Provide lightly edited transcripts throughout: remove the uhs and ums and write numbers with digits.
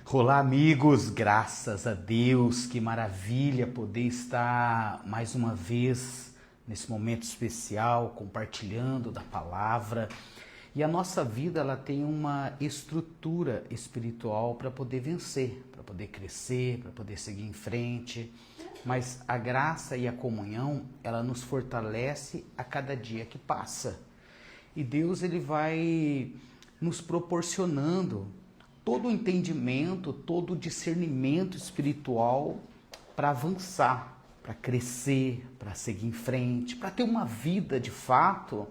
Olá, amigos, graças a Deus, que maravilha poder estar mais uma vez nesse momento especial, compartilhando da palavra. E a nossa vida, ela tem uma estrutura espiritual para poder vencer, para poder crescer, para poder seguir em frente. Mas a graça e a comunhão, ela nos fortalece a cada dia que passa. E Deus, ele vai nos proporcionando todo o entendimento, todo o discernimento espiritual para avançar, para crescer, para seguir em frente, para ter uma vida de fato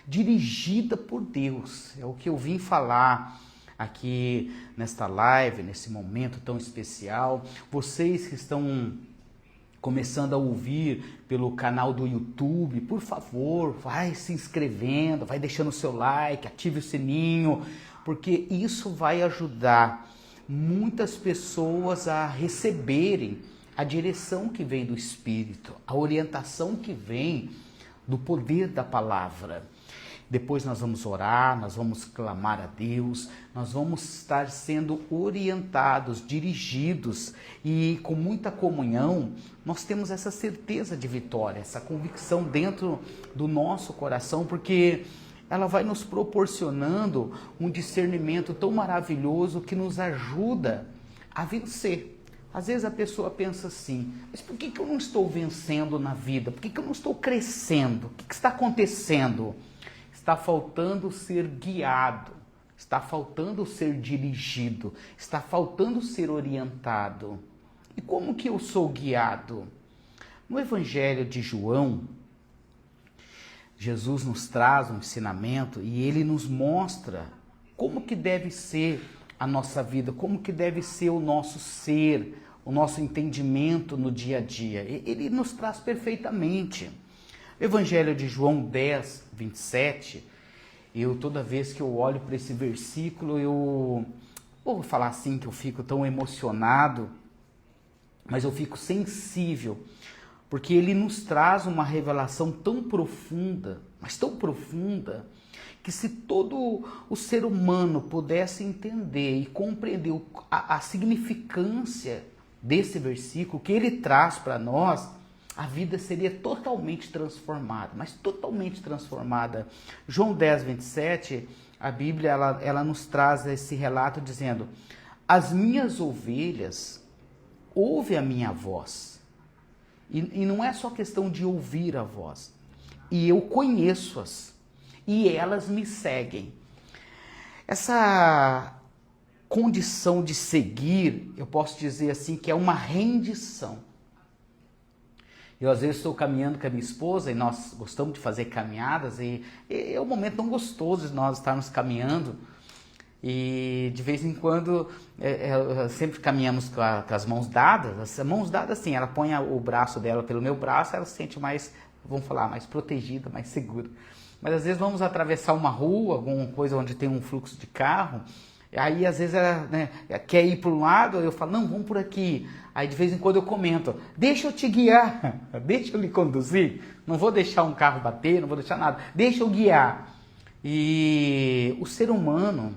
dirigida por Deus. É o que eu vim falar aqui nesta live, nesse momento tão especial. Vocês que estão começando a ouvir pelo canal do YouTube, por favor, vai se inscrevendo, vai deixando o seu like, ative o sininho, porque isso vai ajudar muitas pessoas a receberem a direção que vem do Espírito, a orientação que vem do poder da palavra. Depois nós vamos orar, nós vamos clamar a Deus, nós vamos estar sendo orientados, dirigidos e com muita comunhão, nós temos essa certeza de vitória, essa convicção dentro do nosso coração, porque ela vai nos proporcionando um discernimento tão maravilhoso que nos ajuda a vencer. Às vezes a pessoa pensa assim, mas por que eu não estou vencendo na vida? Por que eu não estou crescendo? O que está acontecendo? Está faltando ser guiado, está faltando ser dirigido, está faltando ser orientado. E como que eu sou guiado? No Evangelho de João, Jesus nos traz um ensinamento e ele nos mostra como que deve ser a nossa vida, como que deve ser o nosso ser, o nosso entendimento no dia a dia. Ele nos traz perfeitamente. Evangelho de João 10, 27, toda vez que eu olho para esse versículo, eu vou falar assim que eu fico tão emocionado, mas eu fico sensível, porque ele nos traz uma revelação tão profunda, mas tão profunda, que se todo o ser humano pudesse entender e compreender a significância desse versículo que ele traz para nós, a vida seria totalmente transformada, mas totalmente transformada. João 10, 27, a Bíblia ela nos traz esse relato dizendo: as minhas ovelhas ouvem a minha voz. E não é só questão de ouvir a voz. E eu conheço-as. E elas me seguem. Essa condição de seguir, eu posso dizer assim, que é uma rendição. Eu às vezes estou caminhando com a minha esposa e nós gostamos de fazer caminhadas e é um momento tão gostoso de nós estarmos caminhando e de vez em quando sempre caminhamos com as mãos dadas. As mãos dadas assim, ela põe o braço dela pelo meu braço, ela se sente mais, vamos falar, mais protegida, mais segura. Mas às vezes vamos atravessar uma rua, alguma coisa onde tem um fluxo de carro, aí às vezes ela quer ir para um lado, eu falo, não, vamos por aqui. Aí de vez em quando eu comento, deixa eu te guiar, deixa eu lhe conduzir, não vou deixar um carro bater, não vou deixar nada, deixa eu guiar. E o ser humano,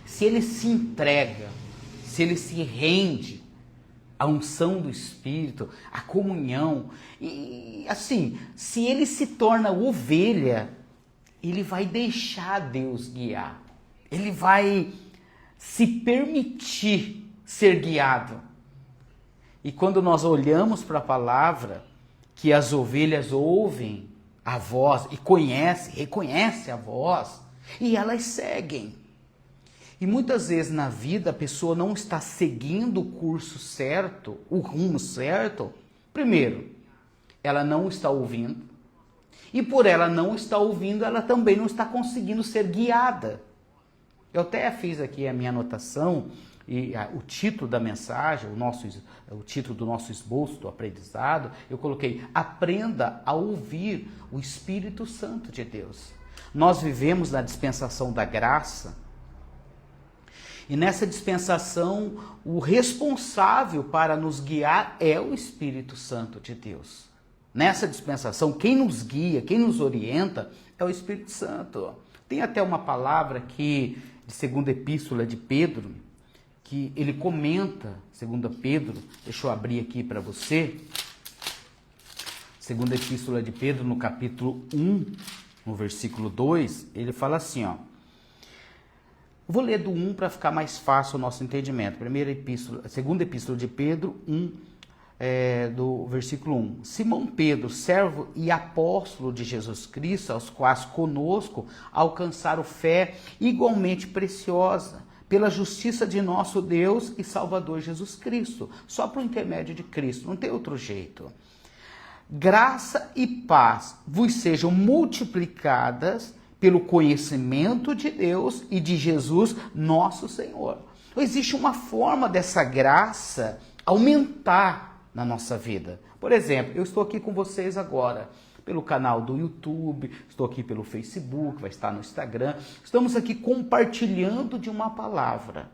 se ele se entrega, se ele se rende à unção do Espírito, à comunhão, e assim, se ele se torna ovelha, ele vai deixar Deus guiar, ele vai se permitir ser guiado. E quando nós olhamos para a palavra, que as ovelhas ouvem a voz e reconhecem a voz, e elas seguem. E muitas vezes na vida a pessoa não está seguindo o curso certo, o rumo certo. Primeiro, ela não está ouvindo. E por ela não estar ouvindo, ela também não está conseguindo ser guiada. Eu até fiz aqui a minha anotação, e o título da mensagem, o título do nosso esboço do aprendizado, eu coloquei: aprenda a ouvir o Espírito Santo de Deus. Nós vivemos na dispensação da graça, e nessa dispensação o responsável para nos guiar é o Espírito Santo de Deus. Nessa dispensação, quem nos guia, quem nos orienta é o Espírito Santo. Tem até uma palavra aqui de segunda epístola de Pedro, que ele comenta, 2 Pedro, deixa eu abrir aqui para você, segunda epístola de Pedro, no capítulo 1, no versículo 2, ele fala assim, ó. Vou ler do 1 para ficar mais fácil o nosso entendimento. Segunda epístola de Pedro, 1, do versículo 1. Simão Pedro, servo e apóstolo de Jesus Cristo, aos quais conosco alcançaram fé igualmente preciosa, pela justiça de nosso Deus e Salvador Jesus Cristo. Só por intermédio de Cristo, não tem outro jeito. Graça e paz vos sejam multiplicadas pelo conhecimento de Deus e de Jesus, nosso Senhor. Então, existe uma forma dessa graça aumentar na nossa vida. Por exemplo, eu estou aqui com vocês agora, pelo canal do YouTube, estou aqui pelo Facebook, vai estar no Instagram. Estamos aqui compartilhando de uma palavra.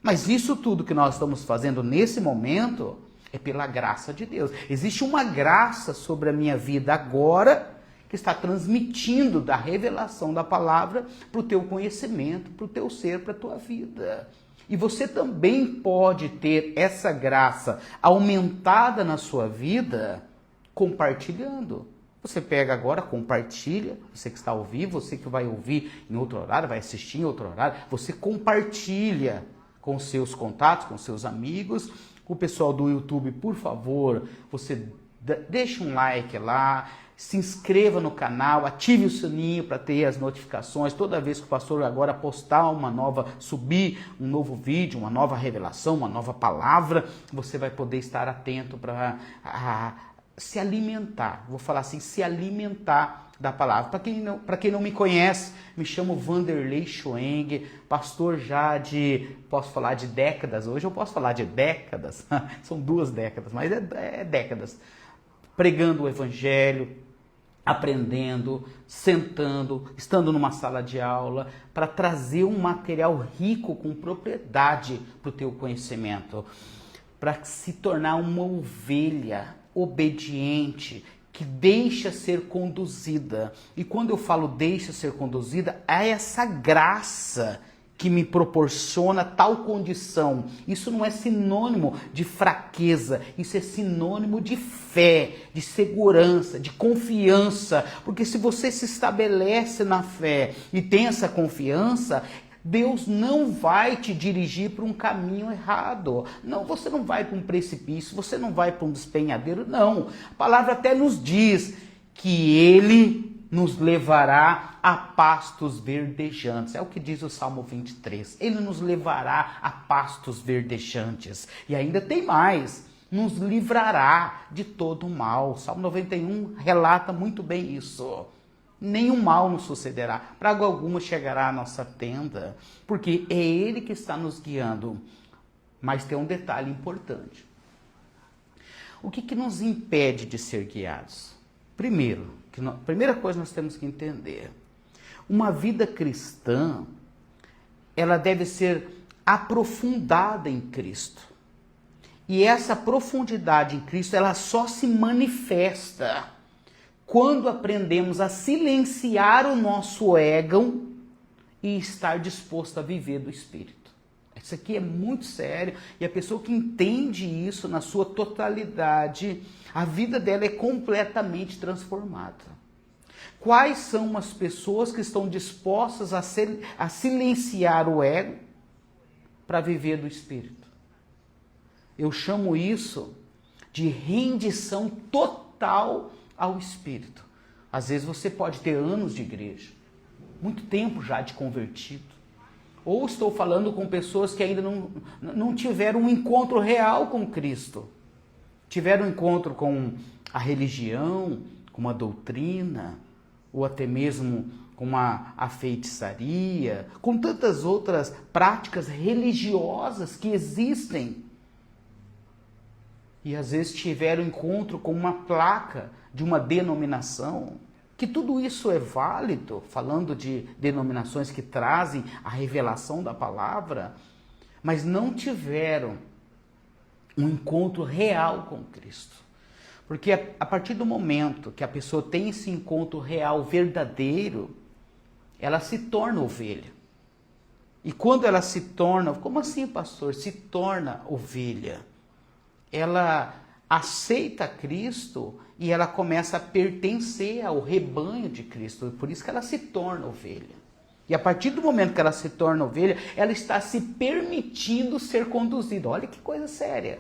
Mas isso tudo que nós estamos fazendo nesse momento é pela graça de Deus. Existe uma graça sobre a minha vida agora, que está transmitindo da revelação da palavra para o teu conhecimento, para o teu ser, para a tua vida. E você também pode ter essa graça aumentada na sua vida compartilhando. Você pega agora, compartilha, você que está ao vivo, você que vai ouvir em outro horário, vai assistir em outro horário, você compartilha com seus contatos, com seus amigos. O pessoal do YouTube, por favor, você deixa um like lá, se inscreva no canal, ative o sininho para ter as notificações. Toda vez que o pastor agora postar subir um novo vídeo, uma nova revelação, uma nova palavra, você vai poder estar atento para se alimentar. Vou falar assim, se alimentar da palavra. Para quem não me conhece, me chamo Vanderlei Schoeng, pastor já posso falar de décadas, hoje eu posso falar de décadas, são 2 décadas, mas é décadas, pregando o evangelho, aprendendo, sentando, estando numa sala de aula, para trazer um material rico com propriedade para o teu conhecimento, para se tornar uma ovelha obediente, que deixa ser conduzida. E quando eu falo deixa ser conduzida, é essa graça que me proporciona tal condição. Isso não é sinônimo de fraqueza, isso é sinônimo de fé, de segurança, de confiança. Porque se você se estabelece na fé e tem essa confiança, Deus não vai te dirigir para um caminho errado. Não, você não vai para um precipício, você não vai para um despenhadeiro, não. A palavra até nos diz que Ele nos levará a pastos verdejantes. É o que diz o Salmo 23. Ele nos levará a pastos verdejantes. E ainda tem mais. Nos livrará de todo o mal. O Salmo 91 relata muito bem isso. Nenhum mal nos sucederá. Praga alguma chegará à nossa tenda. Porque é Ele que está nos guiando. Mas tem um detalhe importante. O que nos impede de ser guiados? Primeira coisa nós temos que entender, uma vida cristã, ela deve ser aprofundada em Cristo. E essa profundidade em Cristo, ela só se manifesta quando aprendemos a silenciar o nosso ego e estar disposto a viver do Espírito. Isso aqui é muito sério, e a pessoa que entende isso na sua totalidade, a vida dela é completamente transformada. Quais são as pessoas que estão dispostas a silenciar o ego para viver do Espírito? Eu chamo isso de rendição total ao Espírito. Às vezes você pode ter anos de igreja, muito tempo já de convertido. Ou estou falando com pessoas que ainda não tiveram um encontro real com Cristo. Tiveram um encontro com a religião, com a doutrina, ou até mesmo com a feitiçaria, com tantas outras práticas religiosas que existem. E às vezes tiveram encontro com uma placa de uma denominação, que tudo isso é válido, falando de denominações que trazem a revelação da palavra, mas não tiveram um encontro real com Cristo. Porque a partir do momento que a pessoa tem esse encontro real, verdadeiro, ela se torna ovelha. E quando ela se torna, como assim, pastor? Se torna ovelha. Ela aceita Cristo e ela começa a pertencer ao rebanho de Cristo. Por isso que ela se torna ovelha. E a partir do momento que ela se torna ovelha, ela está se permitindo ser conduzida. Olha que coisa séria.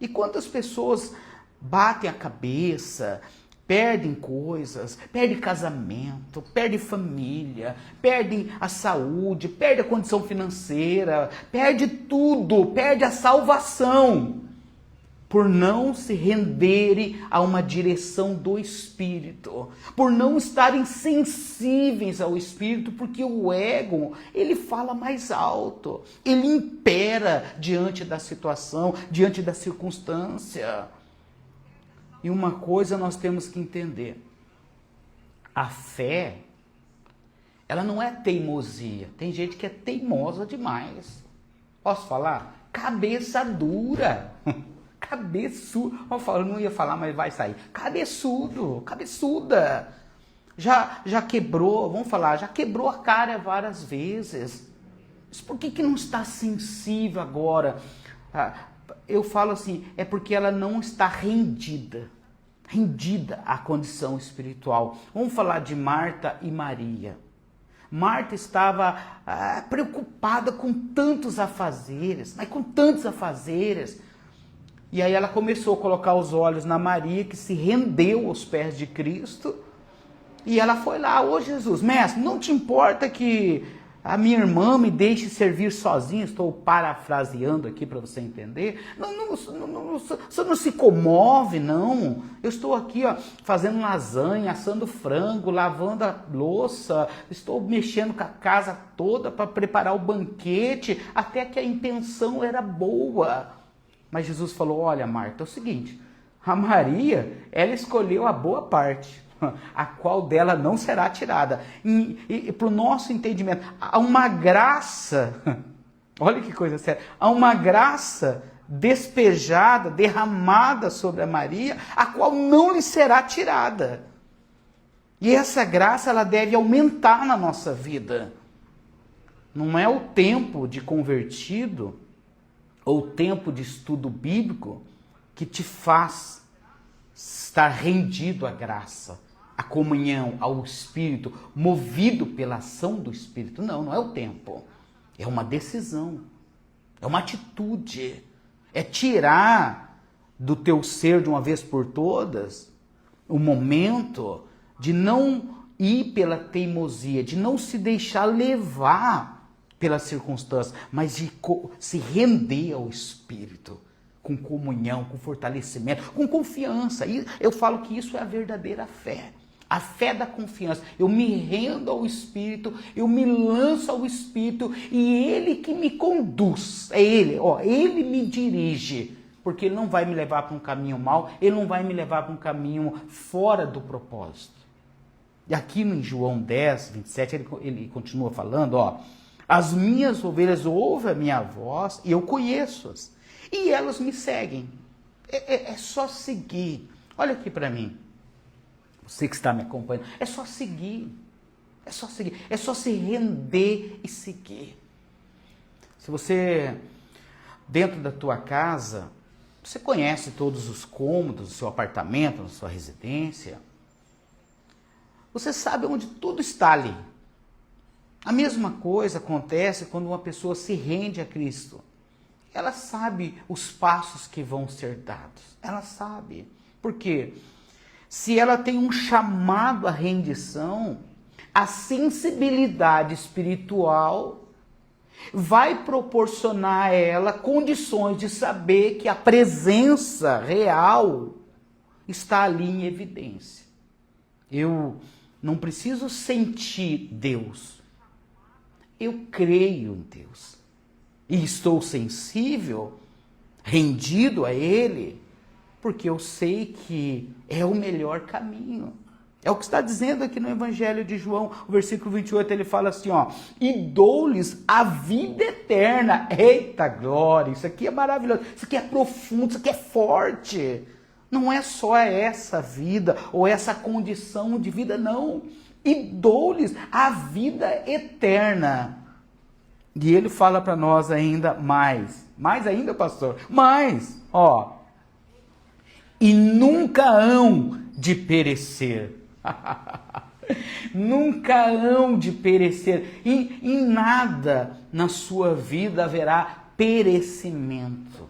E quantas pessoas batem a cabeça, perdem coisas, perdem casamento, perdem família, perdem a saúde, perdem a condição financeira, perde tudo, perde a salvação, por não se renderem a uma direção do Espírito, por não estarem sensíveis ao Espírito, porque o ego, ele fala mais alto, ele impera diante da situação, diante da circunstância. E uma coisa nós temos que entender, a fé, ela não é teimosia, tem gente que é teimosa demais, posso falar? Cabeça dura, cabeçudo, eu não ia falar, mas vai sair, cabeçudo, cabeçuda, já quebrou, vamos falar, já quebrou a cara várias vezes, mas por que não está sensível agora? Eu falo assim, é porque ela não está rendida à condição espiritual. Vamos falar de Marta e Maria. Marta estava preocupada com tantos afazeres, mas com tantos afazeres. E aí ela começou a colocar os olhos na Maria, que se rendeu aos pés de Cristo. E ela foi lá, ô Jesus, mestre, não te importa que a minha irmã me deixe servir sozinha? Estou parafraseando aqui para você entender. Você não se comove, não. Eu estou aqui fazendo lasanha, assando frango, lavando a louça, estou mexendo com a casa toda para preparar o banquete, até que a intenção era boa. Mas Jesus falou, olha Marta, é o seguinte, a Maria, ela escolheu a boa parte, a qual dela não será tirada. E para o nosso entendimento, há uma graça, olha que coisa séria, há uma graça despejada, derramada sobre a Maria, a qual não lhe será tirada. E essa graça, ela deve aumentar na nossa vida. Não é o tempo de convertido, ou o tempo de estudo bíblico, que te faz estar rendido à graça, à comunhão, ao Espírito, movido pela ação do Espírito. Não é o tempo. É uma decisão, é uma atitude, é tirar do teu ser de uma vez por todas o momento de não ir pela teimosia, de não se deixar levar pelas circunstâncias, mas de se render ao Espírito, com comunhão, com fortalecimento, com confiança. E eu falo que isso é a verdadeira fé. A fé da confiança. Eu me rendo ao Espírito, eu me lanço ao Espírito e Ele que me conduz. É Ele, Ele me dirige. Porque Ele não vai me levar para um caminho mau, Ele não vai me levar para um caminho fora do propósito. E aqui em João 10, 27, ele continua falando, as minhas ovelhas ouvem a minha voz e eu conheço-as. E elas me seguem. É só seguir. Olha aqui para mim. Você que está me acompanhando. É só seguir. É só seguir. É só se render e seguir. Se você, dentro da tua casa, você conhece todos os cômodos do seu apartamento, da sua residência. Você sabe onde tudo está ali. A mesma coisa acontece quando uma pessoa se rende a Cristo. Ela sabe os passos que vão ser dados. Ela sabe. Por quê? Se ela tem um chamado à rendição, a sensibilidade espiritual vai proporcionar a ela condições de saber que a presença real está ali em evidência. Eu não preciso sentir Deus. Eu creio em Deus. E estou sensível, rendido a Ele, porque eu sei que é o melhor caminho. É o que está dizendo aqui no Evangelho de João, o versículo 28, ele fala assim, e dou-lhes a vida eterna. Eita glória, isso aqui é maravilhoso, isso aqui é profundo, isso aqui é forte. Não é só essa vida, ou essa condição de vida, não. E dou-lhes a vida eterna. E ele fala para nós ainda mais. Mais ainda, pastor? Mais, ó. E nunca hão de perecer. Nunca hão de perecer. E em nada na sua vida haverá perecimento,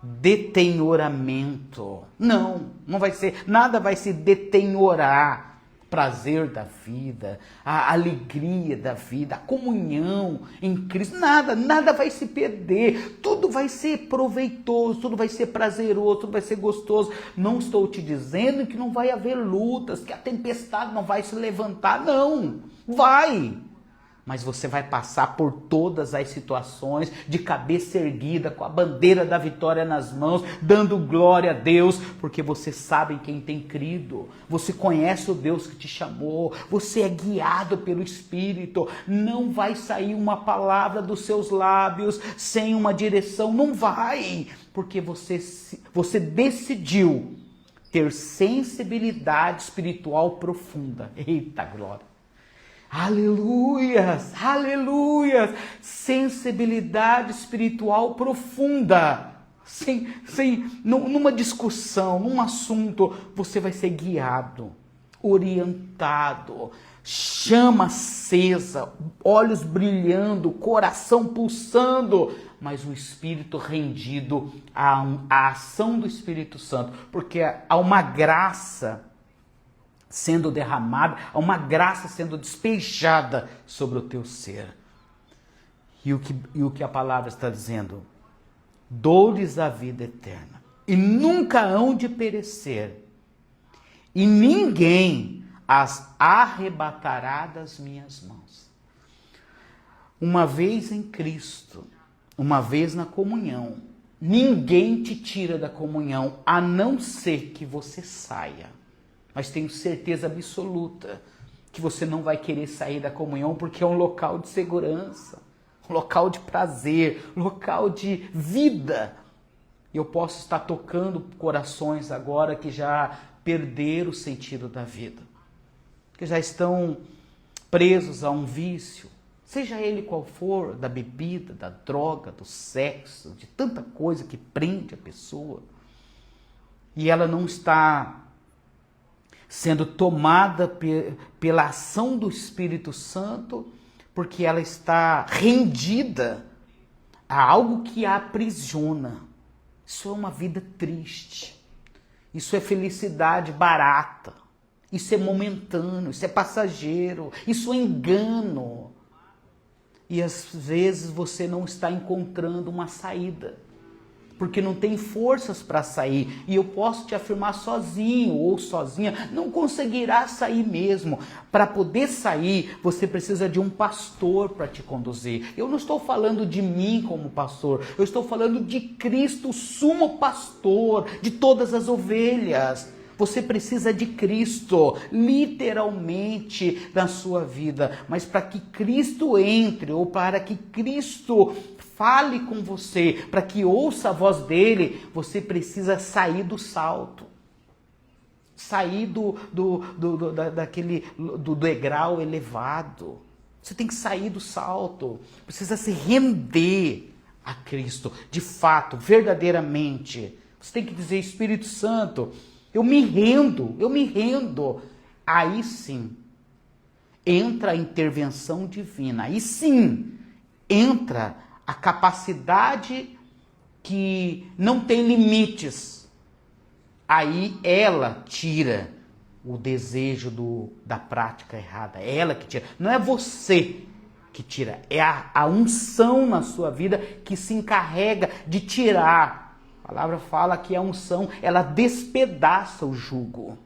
detenhoramento. Não vai ser, nada vai se detenhorar. Prazer da vida, a alegria da vida, a comunhão em Cristo, nada vai se perder, tudo vai ser proveitoso, tudo vai ser prazeroso, tudo vai ser gostoso. Não estou te dizendo que não vai haver lutas, que a tempestade não vai se levantar, não, vai. Mas você vai passar por todas as situações de cabeça erguida, com a bandeira da vitória nas mãos, dando glória a Deus, porque você sabe em quem tem crido, você conhece o Deus que te chamou, você é guiado pelo Espírito. Não vai sair uma palavra dos seus lábios sem uma direção, não vai, porque você decidiu ter sensibilidade espiritual profunda. Eita glória! Aleluias, aleluias, sensibilidade espiritual profunda, numa discussão, num assunto, você vai ser guiado, orientado, chama acesa, olhos brilhando, coração pulsando, mas um espírito rendido à ação do Espírito Santo, porque há uma graça sendo derramada, há uma graça sendo despejada sobre o teu ser. E o que a palavra está dizendo? Dou-lhes a vida eterna, e nunca hão de perecer, e ninguém as arrebatará das minhas mãos. Uma vez em Cristo, uma vez na comunhão, ninguém te tira da comunhão, a não ser que você saia. Mas tenho certeza absoluta que você não vai querer sair da comunhão, porque é um local de segurança, um local de prazer, um local de vida. E eu posso estar tocando corações agora que já perderam o sentido da vida, que já estão presos a um vício, seja ele qual for, da bebida, da droga, do sexo, de tanta coisa que prende a pessoa. E ela não está sendo tomada pela ação do Espírito Santo, porque ela está rendida a algo que a aprisiona. Isso é uma vida triste, isso é felicidade barata, isso é momentâneo, isso é passageiro, isso é engano. E às vezes você não está encontrando uma saída, porque não tem forças para sair. E eu posso te afirmar, sozinho ou sozinha, não conseguirá sair mesmo. Para poder sair, você precisa de um pastor para te conduzir. Eu não estou falando de mim como pastor, eu estou falando de Cristo, o sumo pastor de todas as ovelhas. Você precisa de Cristo, literalmente, na sua vida. Mas para que Cristo entre, ou para que Cristo fale com você, para que ouça a voz dele, você precisa sair do salto. Sair do degrau elevado. Você tem que sair do salto. Precisa se render a Cristo, de fato, verdadeiramente. Você tem que dizer: Espírito Santo, eu me rendo. Aí sim, entra a intervenção divina. Aí sim, entra a capacidade que não tem limites. Aí ela tira o desejo da prática errada. É ela que tira. Não é você que tira. É a unção na sua vida que se encarrega de tirar. A palavra fala que a unção, ela despedaça o jugo.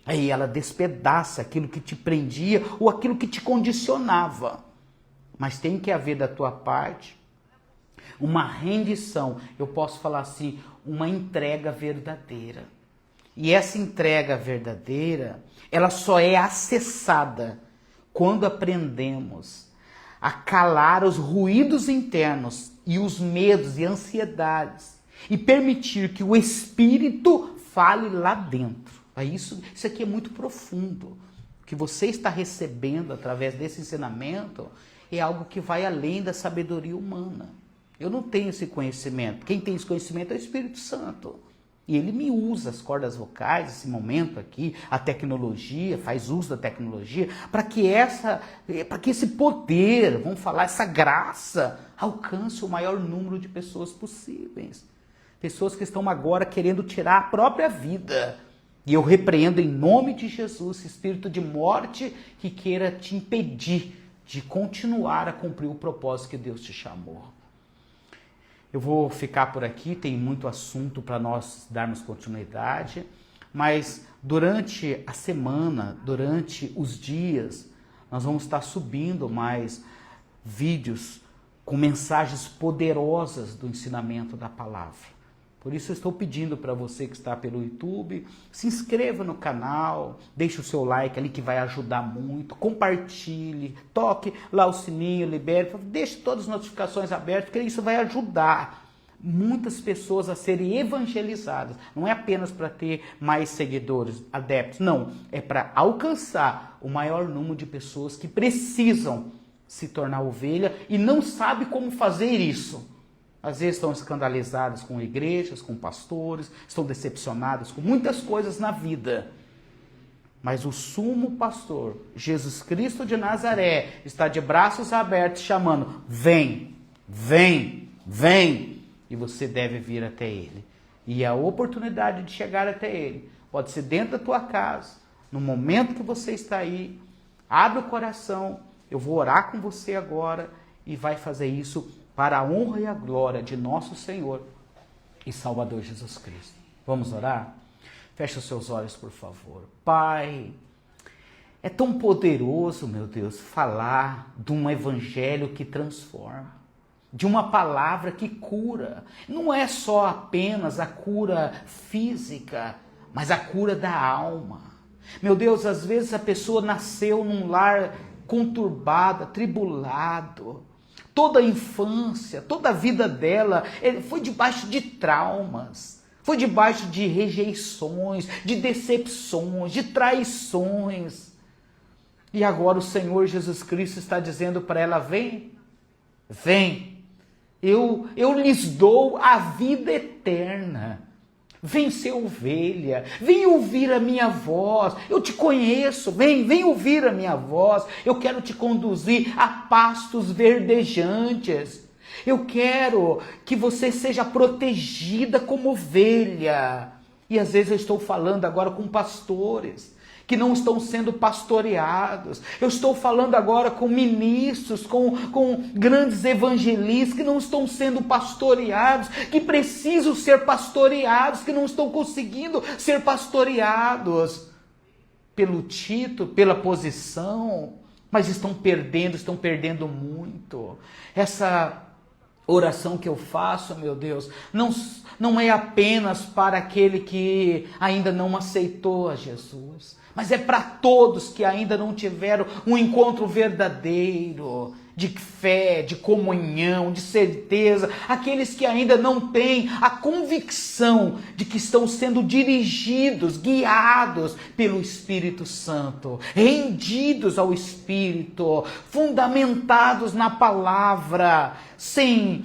Aí ela despedaça aquilo que te prendia ou aquilo que te condicionava. Mas tem que haver da tua parte uma rendição. Eu posso falar assim, uma entrega verdadeira. E essa entrega verdadeira, ela só é acessada quando aprendemos a calar os ruídos internos e os medos e ansiedades e permitir que o Espírito fale lá dentro. Isso aqui é muito profundo. O que você está recebendo através desse ensinamento é algo que vai além da sabedoria humana. Eu não tenho esse conhecimento. Quem tem esse conhecimento é o Espírito Santo. E ele me usa as cordas vocais, esse momento aqui, a tecnologia, faz uso da tecnologia, para que esse poder, vamos falar, essa graça, alcance o maior número de pessoas possíveis. Pessoas que estão agora querendo tirar a própria vida. E eu repreendo em nome de Jesus esse espírito de morte que queira te impedir de continuar a cumprir o propósito que Deus te chamou. Eu vou ficar por aqui, tem muito assunto para nós darmos continuidade, mas durante a semana, durante os dias, nós vamos estar subindo mais vídeos com mensagens poderosas do ensinamento da palavra. Por isso eu estou pedindo para você que está pelo YouTube, se inscreva no canal, deixe o seu like ali que vai ajudar muito, compartilhe, toque lá o sininho, libere, deixe todas as notificações abertas, porque isso vai ajudar muitas pessoas a serem evangelizadas. Não é apenas para ter mais seguidores, adeptos, não, é para alcançar o maior número de pessoas que precisam se tornar ovelha e não sabe como fazer isso. Às vezes estão escandalizadas com igrejas, com pastores, estão decepcionadas com muitas coisas na vida. Mas o sumo pastor, Jesus Cristo de Nazaré, está de braços abertos chamando, vem, vem, vem. E você deve vir até ele. E a oportunidade de chegar até ele pode ser dentro da tua casa, no momento que você está aí. Abre o coração, eu vou orar com você agora e vai fazer isso para a honra e a glória de nosso Senhor e Salvador Jesus Cristo. Vamos orar? Feche os seus olhos, por favor. Pai, é tão poderoso, meu Deus, falar de um evangelho que transforma, de uma palavra que cura. Não é só apenas a cura física, mas a cura da alma. Meu Deus, às vezes a pessoa nasceu num lar conturbado, atribulado. Toda a infância, toda a vida dela foi debaixo de traumas, foi debaixo de rejeições, de decepções, de traições. E agora o Senhor Jesus Cristo está dizendo para ela, vem, vem, eu lhes dou a vida eterna. Vem ser ovelha, vem ouvir a minha voz, eu te conheço, vem ouvir a minha voz, eu quero te conduzir a pastos verdejantes, eu quero que você seja protegida como ovelha. E às vezes eu estou falando agora com pastores que não estão sendo pastoreados. Eu estou falando agora com ministros, com grandes evangelistas que não estão sendo pastoreados, que precisam ser pastoreados, que não estão conseguindo ser pastoreados pelo título, pela posição, mas estão perdendo muito. Essa oração que eu faço, meu Deus, não é apenas para aquele que ainda não aceitou a Jesus, mas é para todos que ainda não tiveram um encontro verdadeiro, de fé, de comunhão, de certeza, aqueles que ainda não têm a convicção de que estão sendo dirigidos, guiados pelo Espírito Santo, rendidos ao Espírito, fundamentados na palavra, sem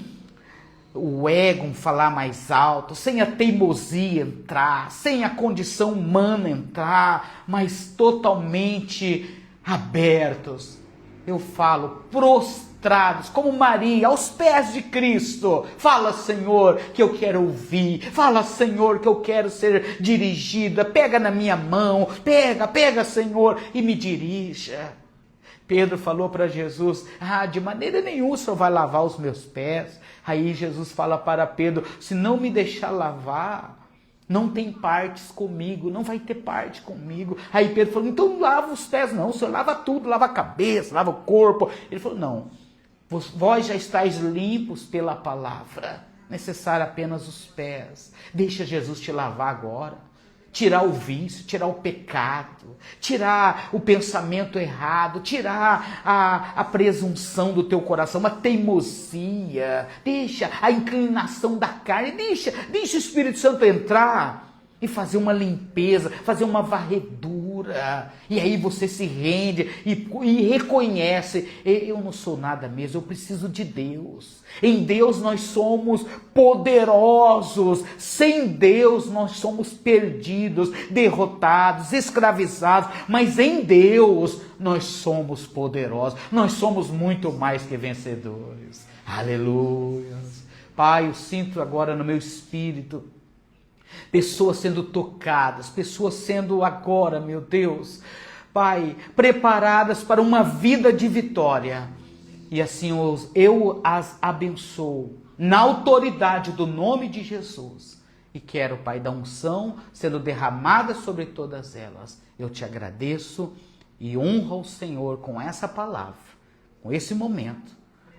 o ego falar mais alto, sem a teimosia entrar, sem a condição humana entrar, mas totalmente abertos. Eu falo, prostrados, como Maria, aos pés de Cristo. Fala, Senhor, que eu quero ouvir. Fala, Senhor, que eu quero ser dirigida. Pega na minha mão, pega, Senhor, e me dirija. Pedro falou para Jesus, de maneira nenhuma o Senhor vai lavar os meus pés. Aí Jesus fala para Pedro, se não me deixar lavar, não tem partes comigo, não vai ter parte comigo. Aí Pedro falou, então não lava os pés não, o Senhor lava tudo, lava a cabeça, lava o corpo. Ele falou, não, vós já estáis limpos pela palavra, necessário apenas os pés. Deixa Jesus te lavar agora. Tirar o vício, tirar o pecado, tirar o pensamento errado, tirar a presunção do teu coração, a teimosia, deixa a inclinação da carne, deixa o Espírito Santo entrar e fazer uma limpeza, fazer uma varredura. cura. E aí você se rende e reconhece, eu não sou nada mesmo, eu preciso de Deus. Em Deus nós somos poderosos. Sem Deus nós somos perdidos, derrotados, escravizados. Mas em Deus nós somos poderosos. Nós somos muito mais que vencedores. Aleluia. Pai, eu sinto agora no meu espírito pessoas sendo tocadas, pessoas sendo agora, meu Deus, Pai, preparadas para uma vida de vitória. E assim eu as abençoo na autoridade do nome de Jesus. E quero, Pai, da unção sendo derramada sobre todas elas. Eu te agradeço e honro ao Senhor com essa palavra, com esse momento,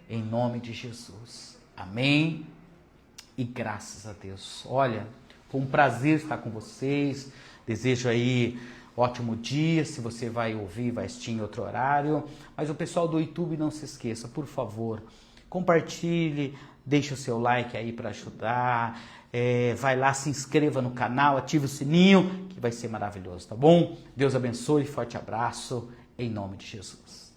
em nome de Jesus. Amém. E graças a Deus. Olha, foi um prazer estar com vocês. Desejo aí ótimo dia. Se você vai ouvir, vai assistir em outro horário. Mas o pessoal do YouTube, não se esqueça, por favor, compartilhe, deixe o seu like aí para ajudar. Vai lá, se inscreva no canal, ative o sininho, que vai ser maravilhoso, tá bom? Deus abençoe, forte abraço, em nome de Jesus.